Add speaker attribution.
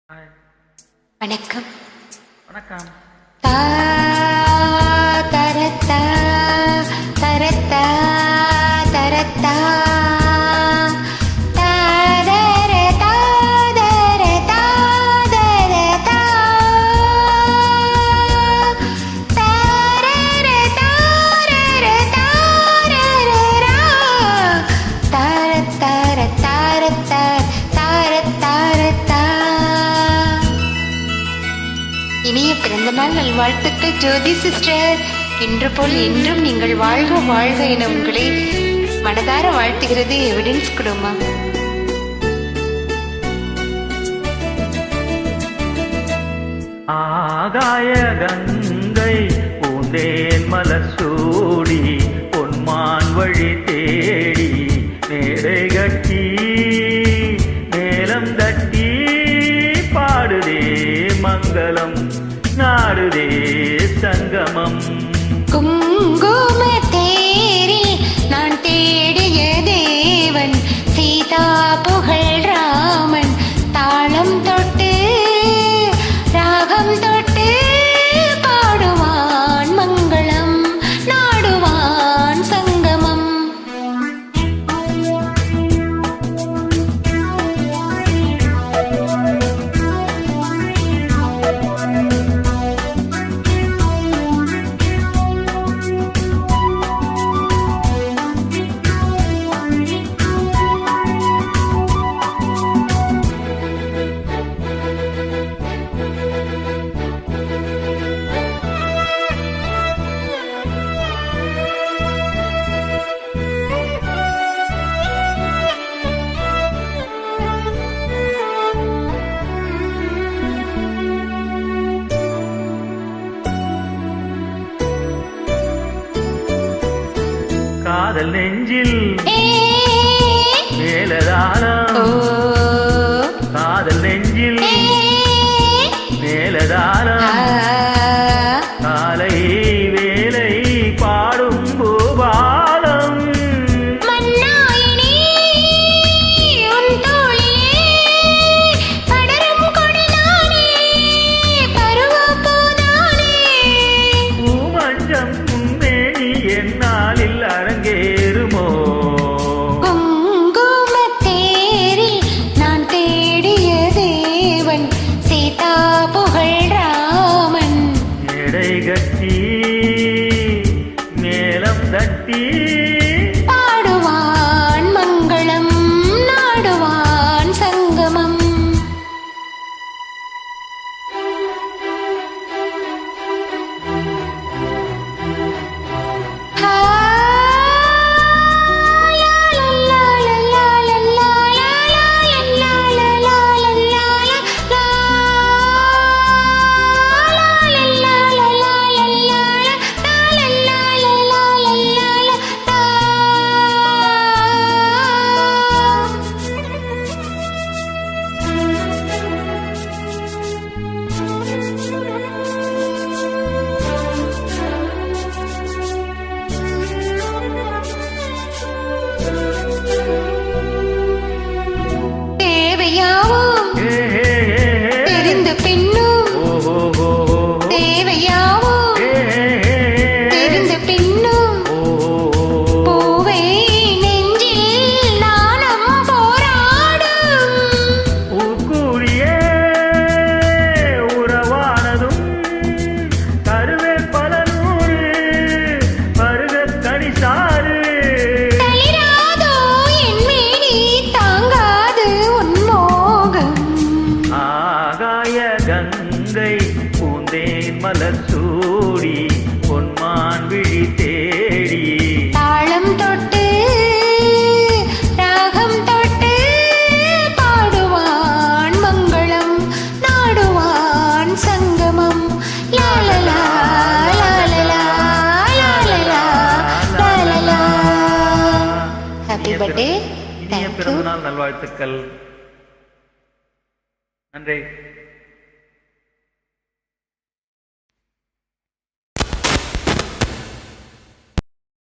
Speaker 1: Hi.
Speaker 2: வணக்கம்.
Speaker 1: வணக்கம்.
Speaker 2: தா தரத்தா தரத்தா தரத்தா தாதரதா தரதா தரதா தாரரதா ரரதா ரரரா தாரத்தார தாரத்தார் தாரத்தாரத்தா. இனிய பிறந்தநாள் நல்வாழ்த்துக்கள் ஜோதி சிஸ்டர். இன்று போல் என்றும் நீங்கள் வாழ்க வாழ்க என உங்களை மனதார வாழ்த்துகிறது எவிடன்ஸ் குடும்பம்.
Speaker 1: ஆகாய கங்கை பூந்தேன் மலர் சூடி பொன்மான் வழி தேடி மேடை கட்டி மேலம் தட்டி பாடுதே மங்களம் நாடுதே சங்கமம்.
Speaker 2: குங்கும தேரில் நான் தேடிய தேவன் சீதா புகழ் ராமன் தாளம் தொட்டு ராகம் தொட்டு பாடுவான் மங்களம் நாடுவான் சங்கமம்.
Speaker 1: காதல் நெஞ்சில்
Speaker 2: ஏ
Speaker 1: மேலதானம்
Speaker 2: ஓ
Speaker 1: காதல் நெஞ்சில்
Speaker 2: ஏ
Speaker 1: மேலதானம் காலை வேலை பாடும் பூபாலம்
Speaker 2: மன்னாயினி உன் தோளிலே படரும் கொடிதானே பருவப்பூதானே
Speaker 1: பூமஞ்சம் முன்னேணி என்னாலில் அரங்கேறுமோ
Speaker 2: குங்குமத்தேரில் நான் தேடிய தேவன் சீதா புகழ் ராமன்
Speaker 1: எடை கட்டி மேலம் தட்டி
Speaker 2: பாடுவான் மங்களம் நாடுவான் சங்கமம். ஹா லா லா லா லா லா லா லா லா லா லா லா தேவையாவும்
Speaker 1: ஏ ஹே ஹே ஹே.
Speaker 2: தெரிந்த பின்னும்
Speaker 1: ஓ ஹோ ஹோ ஹோ.
Speaker 2: தேவையாவும்
Speaker 1: ஏ ஹே ஹே ஹே.
Speaker 2: தெரிந்த பின்னும்
Speaker 1: ஓ ஹோ ஹோ ஹோ.
Speaker 2: பூவை நெஞ்சில் நாணம் போராடும்
Speaker 1: உக்கூறியே உறவானதும் கருவே பல நூறு பருகத் தனிசாறு
Speaker 2: தளிராதோ என் மேனி தாங்காது உன் மோகம்.
Speaker 1: ஆகாய கங்கை பூந்தேன் மலர் சூடி பொன்மான் விழி தேடி
Speaker 2: தாளம் தொட்டு ராகம் தொட்டு பாடுவான் மங்களம் நாடுவான் சங்கமம். லாலலா லாலலா லாலலா லாலலா. Happy birthday.
Speaker 1: இனிய பிறந்தநாள் நல்வாழ்த்துக்கள். நன்றி.